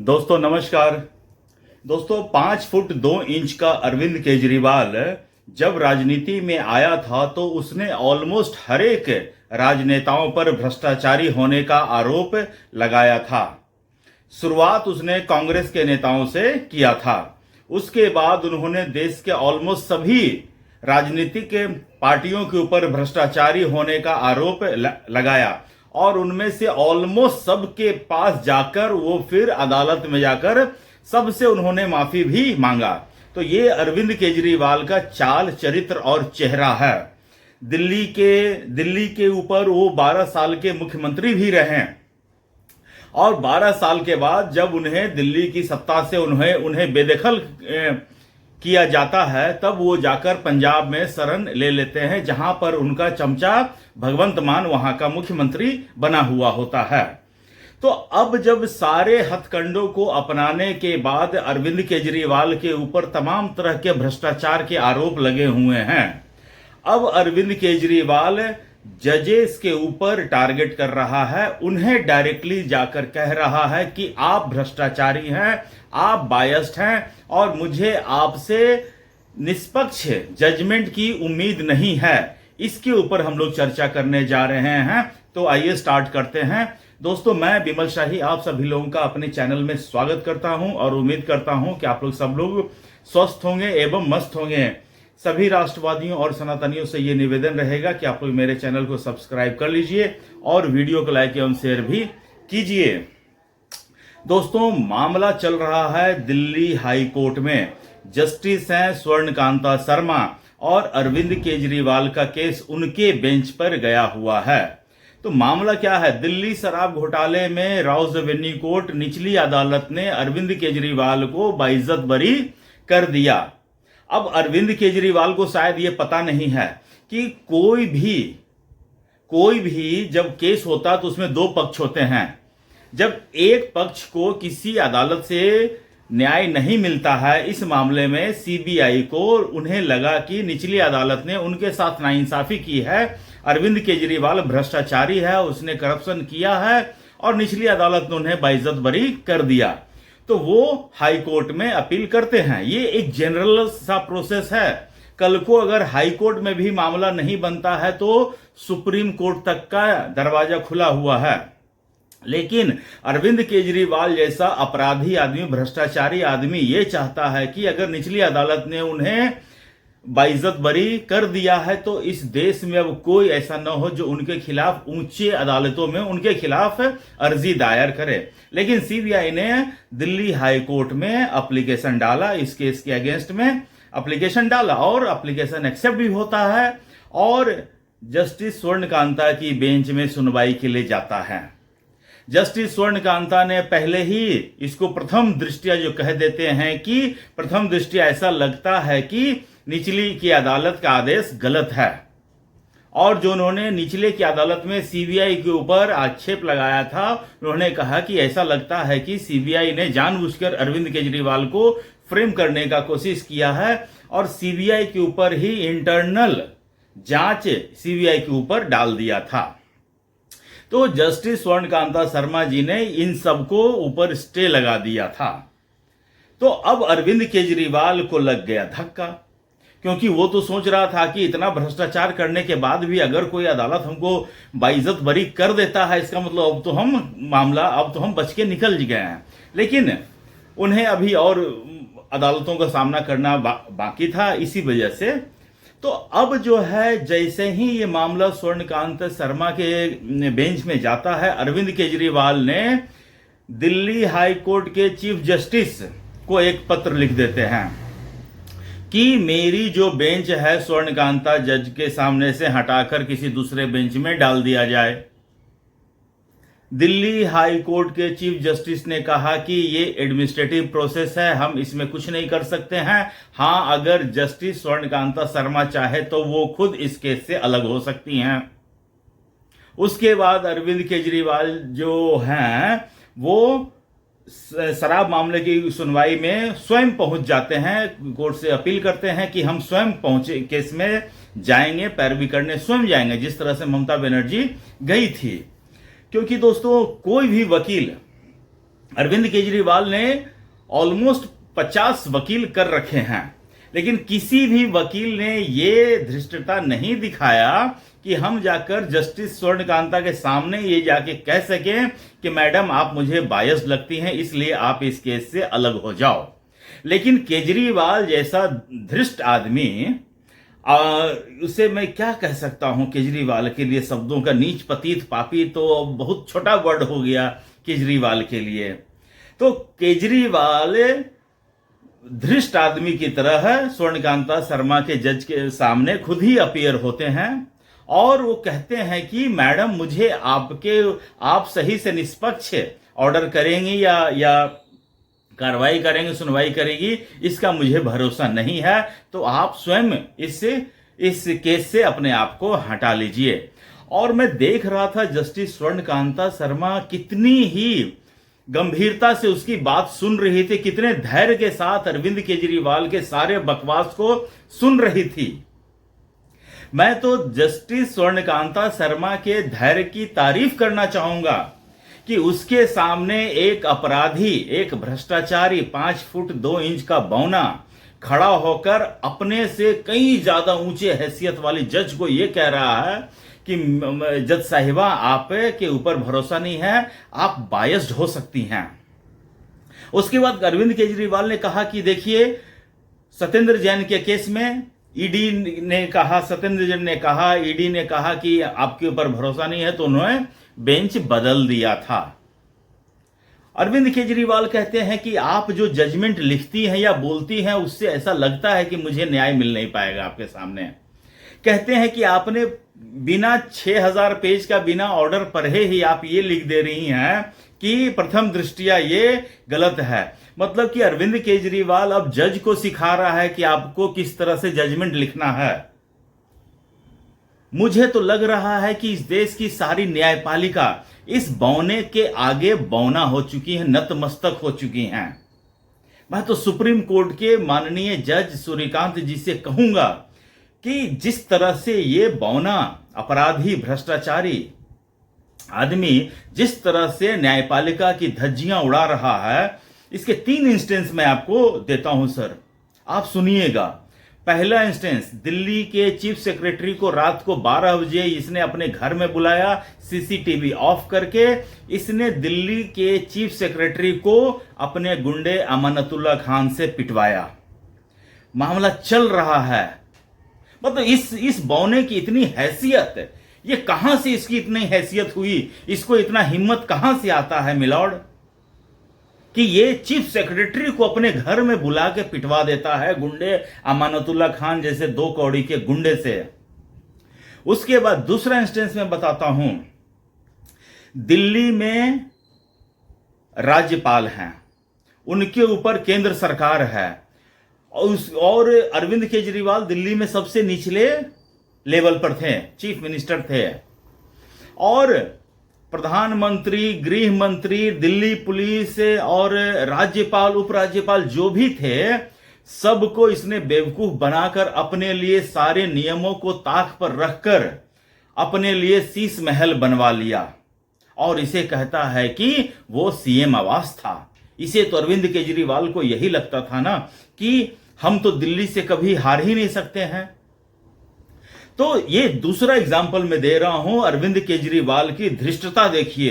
दोस्तों नमस्कार। दोस्तों 5 फुट 2 इंच का अरविंद केजरीवाल जब राजनीति में आया था तो उसने ऑलमोस्ट हर एक राजनेताओं पर भ्रष्टाचारी होने का आरोप लगाया था। शुरुआत उसने कांग्रेस के नेताओं से किया था। उसके बाद उन्होंने देश के ऑलमोस्ट सभी राजनीतिक पार्टियों के ऊपर भ्रष्टाचारी होने का आरोप लगाया और उनमें से ऑलमोस्ट सबके पास जाकर वो फिर अदालत में जाकर सबसे उन्होंने माफी भी मांगा। तो ये अरविंद केजरीवाल का चाल चरित्र और चेहरा है। दिल्ली के ऊपर वो 12 साल के मुख्यमंत्री भी रहे और 12 साल के बाद जब उन्हें दिल्ली की सत्ता से उन्हें बेदखल किया जाता है तब वो जाकर पंजाब में शरण ले लेते हैं, जहां पर उनका चमचा भगवंत मान वहां का मुख्यमंत्री बना हुआ होता है। तो अब जब सारे हथकंडों को अपनाने के बाद अरविंद केजरीवाल के ऊपर तमाम तरह के भ्रष्टाचार के आरोप लगे हुए हैं, अब अरविंद केजरीवाल जजेस के ऊपर टारगेट कर रहा है। उन्हें डायरेक्टली जाकर कह रहा है कि आप भ्रष्टाचारी हैं, आप बायस्ड हैं और मुझे आपसे निष्पक्ष जजमेंट की उम्मीद नहीं है। इसके ऊपर हम लोग चर्चा करने जा रहे हैं। तो आइए स्टार्ट करते हैं। दोस्तों मैं विमल शाही आप सभी लोगों का अपने चैनल में स्वागत करता हूं और उम्मीद करता हूं कि आप लोग सब लोग स्वस्थ होंगे एवं मस्त होंगे। सभी राष्ट्रवादियों और सनातनियों से ये निवेदन रहेगा कि आप लोग मेरे चैनल को सब्सक्राइब कर लीजिए और वीडियो को लाइक एवं शेयर भी कीजिए। दोस्तों मामला चल रहा है दिल्ली हाई कोर्ट में। जस्टिस हैं स्वर्णकांता शर्मा और अरविंद केजरीवाल का केस उनके बेंच पर गया हुआ है। तो मामला क्या है? दिल्ली शराब घोटाले में राउज एवेन्यू कोर्ट निचली अदालत ने अरविंद केजरीवाल को बाइज्जत बरी कर दिया। अब अरविंद केजरीवाल को शायद ये पता नहीं है कि कोई भी जब केस होता तो उसमें 2 पक्ष होते हैं। जब एक पक्ष को किसी अदालत से न्याय नहीं मिलता है, इस मामले में सीबीआई को उन्हें लगा कि निचली अदालत ने उनके साथ नाइंसाफी की है, अरविंद केजरीवाल भ्रष्टाचारी है, उसने करप्शन किया है और निचली अदालत ने उन्हें बाइज्जत बरी कर दिया, तो वो हाई कोर्ट में अपील करते हैं। ये एक जनरल सा प्रोसेस है। कल को अगर हाई कोर्ट में भी मामला नहीं बनता है तो सुप्रीम कोर्ट तक का दरवाजा खुला हुआ है। लेकिन अरविंद केजरीवाल जैसा अपराधी आदमी, भ्रष्टाचारी आदमी ये चाहता है कि अगर निचली अदालत ने उन्हें बाइज्जत बरी कर दिया है तो इस देश में अब कोई ऐसा न हो जो उनके खिलाफ ऊंचे अदालतों में उनके खिलाफ अर्जी दायर करे। लेकिन सीबीआई ने दिल्ली हाई कोर्ट में एप्लीकेशन डाला, इस केस के अगेंस्ट में एप्लीकेशन डाला और एप्लीकेशन एक्सेप्ट भी होता है और जस्टिस स्वर्णकांता की बेंच में सुनवाई के लिए जाता है। जस्टिस स्वर्णकांता ने पहले ही इसको प्रथम दृष्टया जो कह देते हैं कि प्रथम दृष्टया ऐसा लगता है कि निचली की अदालत का आदेश गलत है और जो उन्होंने निचले की अदालत में सीबीआई के ऊपर आक्षेप लगाया था, उन्होंने कहा कि ऐसा लगता है कि सीबीआई ने जानबूझकर अरविंद केजरीवाल को फ्रेम करने का कोशिश किया है और सीबीआई के ऊपर ही इंटरनल जांच सीबीआई के ऊपर डाल दिया था। तो जस्टिस स्वर्णकांता शर्मा जी ने इन सबको ऊपर स्टे लगा दिया था। तो अब अरविंद केजरीवाल को लग गया धक्का, क्योंकि वो तो सोच रहा था कि इतना भ्रष्टाचार करने के बाद भी अगर कोई अदालत हमको बाइज्जत बरी कर देता है, इसका मतलब अब तो हम बच के निकल गए हैं। लेकिन उन्हें अभी और अदालतों का सामना करना बाकी था, इसी वजह से तो अब जो है जैसे ही ये मामला स्वर्णकांत शर्मा के बेंच में जाता है, अरविंद केजरीवाल ने दिल्ली हाई कोर्ट के चीफ जस्टिस को एक पत्र लिख देते हैं कि मेरी जो बेंच है स्वर्णकांता जज के सामने से हटाकर किसी दूसरे बेंच में डाल दिया जाए। दिल्ली हाई कोर्ट के चीफ जस्टिस ने कहा कि ये एडमिनिस्ट्रेटिव प्रोसेस है, हम इसमें कुछ नहीं कर सकते हैं। हां, अगर जस्टिस स्वर्णकांता शर्मा चाहे तो वो खुद इस केस से अलग हो सकती हैं। उसके बाद अरविंद केजरीवाल जो हैं वो शराब मामले की सुनवाई में स्वयं पहुंच जाते हैं, कोर्ट से अपील करते हैं कि हम स्वयं पहुंचे केस में जाएंगे, पैरवी करने स्वयं जाएंगे, जिस तरह से ममता बनर्जी गई थी। क्योंकि दोस्तों कोई भी वकील अरविंद केजरीवाल ने ऑलमोस्ट 50 वकील कर रखे हैं, लेकिन किसी भी वकील ने ये धृष्टता नहीं दिखाया कि हम जाकर जस्टिस स्वर्णकांता के सामने ये जाके कह सकें कि मैडम आप मुझे बायस लगती हैं, इसलिए आप इस केस से अलग हो जाओ। लेकिन केजरीवाल जैसा धृष्ट आदमी, उसे मैं क्या कह सकता हूं, केजरीवाल के लिए शब्दों का नीच पतित पापी तो बहुत छोटा वर्ड हो गया केजरीवाल के लिए। तो केजरीवाल धृष्ट आदमी की तरह स्वर्णकांता शर्मा के जज के सामने खुद ही अपीयर होते हैं और वो कहते हैं कि मैडम मुझे आप सही से निष्पक्ष ऑर्डर करेंगी या कार्रवाई करेंगे, सुनवाई करेगी, इसका मुझे भरोसा नहीं है, तो आप स्वयं इस केस से अपने आप को हटा लीजिए। और मैं देख रहा था जस्टिस स्वर्णकांता शर्मा कितनी ही गंभीरता से उसकी बात सुन रही थी, कितने धैर्य के साथ अरविंद केजरीवाल के सारे बकवास को सुन रही थी। मैं तो जस्टिस स्वर्णकांता शर्मा के धैर्य की तारीफ करना चाहूंगा कि उसके सामने एक अपराधी, एक भ्रष्टाचारी 5 फुट 2 इंच का बौना खड़ा होकर अपने से कई ज्यादा ऊंचे हैसियत वाली जज को यह कह रहा है कि जज साहिबा आप के ऊपर भरोसा नहीं है, आप बायस्ड हो सकती हैं। उसके बाद अरविंद केजरीवाल ने कहा कि देखिए सत्येंद्र जैन के केस में ईडी ने कहा, सत्येंद्र जैन ने कहा, ईडी ने कहा कि आपके ऊपर भरोसा नहीं है, तो उन्होंने बेंच बदल दिया था। अरविंद केजरीवाल कहते हैं कि आप जो जजमेंट लिखती हैं या बोलती हैं उससे ऐसा लगता है कि मुझे न्याय मिल नहीं पाएगा आपके सामने। कहते हैं कि आपने बिना 6000 पेज का बिना ऑर्डर पढ़े ही आप ये लिख दे रही हैं कि प्रथम दृष्टिया ये गलत है। मतलब कि अरविंद केजरीवाल अब जज को सिखा रहा है कि आपको किस तरह से जजमेंट लिखना है। मुझे तो लग रहा है कि इस देश की सारी न्यायपालिका इस बौने के आगे बौना हो चुकी है, नतमस्तक हो चुकी हैं। मैं तो सुप्रीम कोर्ट के माननीय जज सूर्यकांत जी से कहूंगा कि जिस तरह से ये बौना अपराधी भ्रष्टाचारी आदमी जिस तरह से न्यायपालिका की धज्जियां उड़ा रहा है, इसके 3 इंस्टेंस मैं आपको देता हूं सर, आप सुनिएगा। पहला इंस्टेंस, दिल्ली के चीफ सेक्रेटरी को रात को 12 बजे इसने अपने घर में बुलाया, सीसीटीवी ऑफ करके इसने दिल्ली के चीफ सेक्रेटरी को अपने गुंडे अमानतुल्लाह खान से पिटवाया। मामला चल रहा है। मतलब इस बौने की इतनी हैसियत, ये कहां से इसकी इतनी हैसियत हुई, इसको इतना हिम्मत कहां से आता है मिलॉर्ड कि ये चीफ सेक्रेटरी को अपने घर में बुला के पिटवा देता है गुंडे अमानतुल्लाह खान जैसे 2 कौड़ी के गुंडे से। उसके बाद दूसरा इंस्टेंस में बताता हूं, दिल्ली में राज्यपाल हैं, उनके ऊपर केंद्र सरकार है और अरविंद केजरीवाल दिल्ली में सबसे निचले लेवल पर थे, चीफ मिनिस्टर थे, और प्रधानमंत्री, गृह मंत्री, दिल्ली पुलिस और राज्यपाल, उपराज्यपाल जो भी थे, सबको इसने बेवकूफ बनाकर अपने लिए सारे नियमों को ताक पर रखकर अपने लिए शीश महल बनवा लिया और इसे कहता है कि वो सीएम आवास था। इसे तो अरविंद केजरीवाल को यही लगता था ना कि हम तो दिल्ली से कभी हार ही नहीं सकते हैं। तो ये दूसरा एग्जाम्पल मैं दे रहा हूं, अरविंद केजरीवाल की धृष्टता देखिए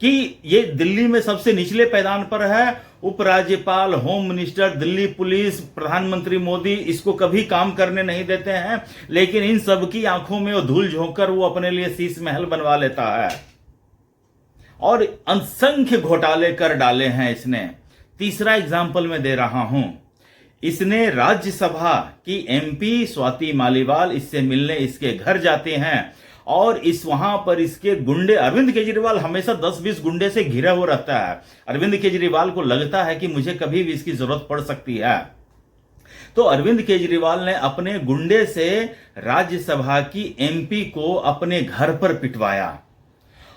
कि ये दिल्ली में सबसे निचले पैदान पर है, उपराज्यपाल, होम मिनिस्टर, दिल्ली पुलिस, प्रधानमंत्री मोदी इसको कभी काम करने नहीं देते हैं, लेकिन इन सब की आंखों में वो धूल झोंककर वो अपने लिए शीश महल बनवा लेता है और असंख्य घोटाले कर डाले हैं इसने। तीसरा एग्जाम्पल मैं दे रहा हूं, इसने राज्यसभा की एमपी स्वाति मालीवाल इससे मिलने इसके घर जाते हैं और वहां पर इसके गुंडे, अरविंद केजरीवाल हमेशा 10-20 गुंडे से घिरा हुआ रहता है। अरविंद केजरीवाल को लगता है कि मुझे कभी भी इसकी जरूरत पड़ सकती है, तो अरविंद केजरीवाल ने अपने गुंडे से राज्यसभा की एमपी को अपने घर पर पिटवाया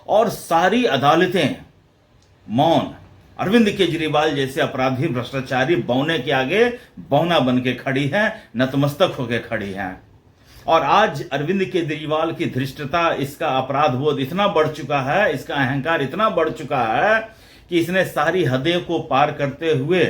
और सारी अदालतें मौन। अरविंद केजरीवाल जैसे अपराधी भ्रष्टाचारी बौने के आगे बौना बन के खड़ी है, नतमस्तक होकर खड़ी है। और आज अरविंद केजरीवाल की धृष्टता, इसका अपराध बोध इतना बढ़ चुका है, इसका अहंकार इतना बढ़ चुका है कि इसने सारी हदें को पार करते हुए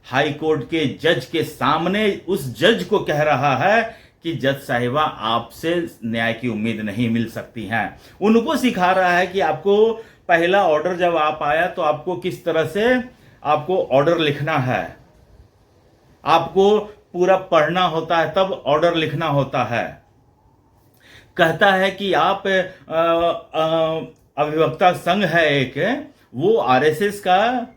हाई कोर्ट के जज के सामने उस जज को कह रहा है कि जज साहिबा, आपसे न्याय की उम्मीद नहीं मिल सकती है। उनको सिखा रहा है कि आपको पहला ऑर्डर जब आप आया तो आपको किस तरह से आपको ऑर्डर लिखना है, आपको पूरा पढ़ना होता है, तब ऑर्डर लिखना होता है। कहता है कि आप अभिवक्ता संघ है एक, वो आरएसएस का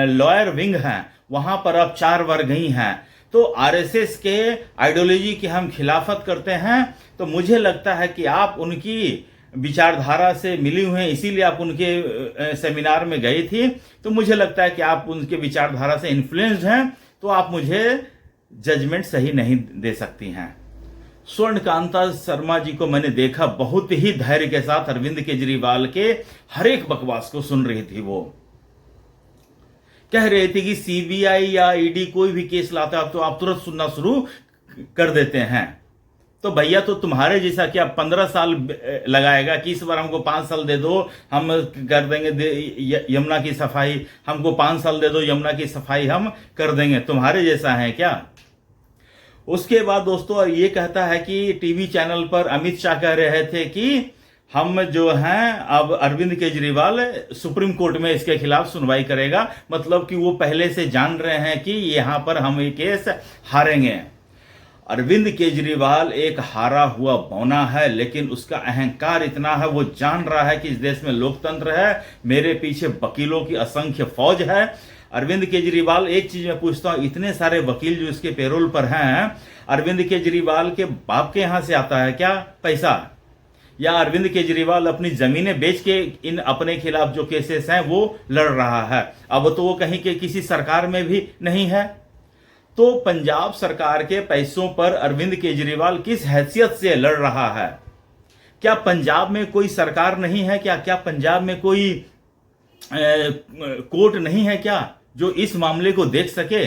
लॉयर विंग है, वहां पर अब 4 वर्ग ही हैं। तो आरएसएस के आइडियोलॉजी की हम खिलाफत करते हैं, तो मुझे लगता है कि आप उनकी विचारधारा से मिली हुई हैं, इसीलिए आप उनके सेमिनार में गई थी। तो मुझे लगता है कि आप उनके विचारधारा से इन्फ्लुएंस्ड हैं, तो आप मुझे जजमेंट सही नहीं दे सकती हैं। स्वर्णकांता शर्मा जी को मैंने देखा, बहुत ही धैर्य के साथ अरविंद केजरीवाल के हर एक बकवास को सुन रही थी। वो कह रहे थे कि सीबीआई या ईडी कोई भी केस लाता है तो आप तुरंत सुनना शुरू कर देते हैं। तो भैया, तो तुम्हारे जैसा क्या 15 साल लगाएगा कि इस बार हमको 5 साल दे दो, हम कर देंगे यमुना की सफाई, हमको 5 साल दे दो, यमुना की सफाई हम कर देंगे, तुम्हारे जैसा है क्या? उसके बाद दोस्तों ये कहता है कि टीवी चैनल पर अमित शाह कह रहे थे कि हम जो हैं अब अरविंद केजरीवाल सुप्रीम कोर्ट में इसके खिलाफ सुनवाई करेगा, मतलब कि वो पहले से जान रहे हैं कि यहां पर हम ये केस हारेंगे। अरविंद केजरीवाल एक हारा हुआ बौना है, लेकिन उसका अहंकार इतना है, वो जान रहा है कि इस देश में लोकतंत्र है, मेरे पीछे वकीलों की असंख्य फौज है। अरविंद केजरीवाल, एक चीज मैं पूछता हूं, इतने सारे वकील जो इसके पेरोल पर हैं, अरविंद केजरीवाल के बाप के यहां से आता है क्या पैसा? या अरविंद केजरीवाल अपनी जमीनें बेच के इन अपने खिलाफ जो केसेस हैं वो लड़ रहा है? अब तो वो कहीं के किसी सरकार में भी नहीं है। तो पंजाब सरकार के पैसों पर अरविंद केजरीवाल किस हैसियत से लड़ रहा है? क्या पंजाब में कोई सरकार नहीं है क्या? क्या पंजाब में कोई कोर्ट नहीं है क्या जो इस मामले को देख सके?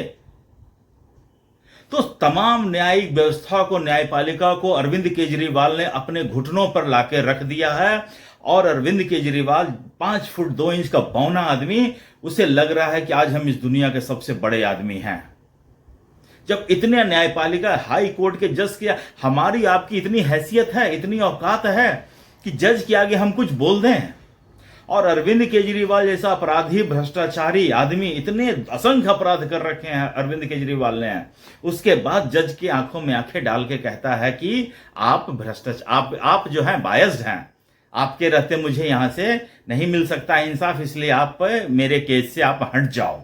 तो तमाम न्यायिक व्यवस्था को, न्यायपालिका को अरविंद केजरीवाल ने अपने घुटनों पर लाके रख दिया है। और अरविंद केजरीवाल 5 फुट 2 इंच का बौना आदमी, उसे लग रहा है कि आज हम इस दुनिया के सबसे बड़े आदमी हैं। जब इतने न्यायपालिका, हाई कोर्ट के जज की, हमारी आपकी इतनी हैसियत है, इतनी औकात है कि जज के आगे हम कुछ बोल दें। और अरविंद केजरीवाल जैसा अपराधी, भ्रष्टाचारी आदमी, इतने असंख्य अपराध कर रखे हैं अरविंद केजरीवाल ने, उसके बाद जज की आंखों में आंखें डाल के कहता है कि आप भ्रष्टाचार, आप जो हैं बायस्ड हैं, आपके रहते मुझे यहां से नहीं मिल सकता इंसाफ, इसलिए आप मेरे केस से आप हट जाओ।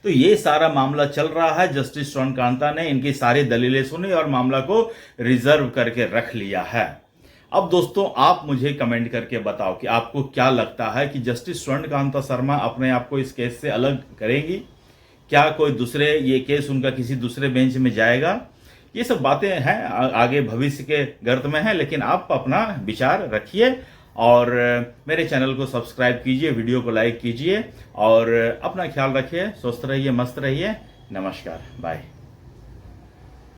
तो ये सारा मामला चल रहा है। जस्टिस स्वर्णकांता ने इनकी सारी दलीलें सुनी और मामला को रिजर्व करके रख लिया है। अब दोस्तों, आप मुझे कमेंट करके बताओ कि आपको क्या लगता है कि जस्टिस स्वर्णकांता शर्मा अपने आप को इस केस से अलग करेंगी? क्या कोई दूसरे, ये केस उनका किसी दूसरे बेंच में जाएगा? ये सब बातें हैं, आगे भविष्य के गर्त में हैं, लेकिन आप अपना विचार रखिए और मेरे चैनल को सब्सक्राइब कीजिए, वीडियो को लाइक कीजिए और अपना ख्याल रखिए, स्वस्थ रहिए, मस्त रहिए। नमस्कार, बाय।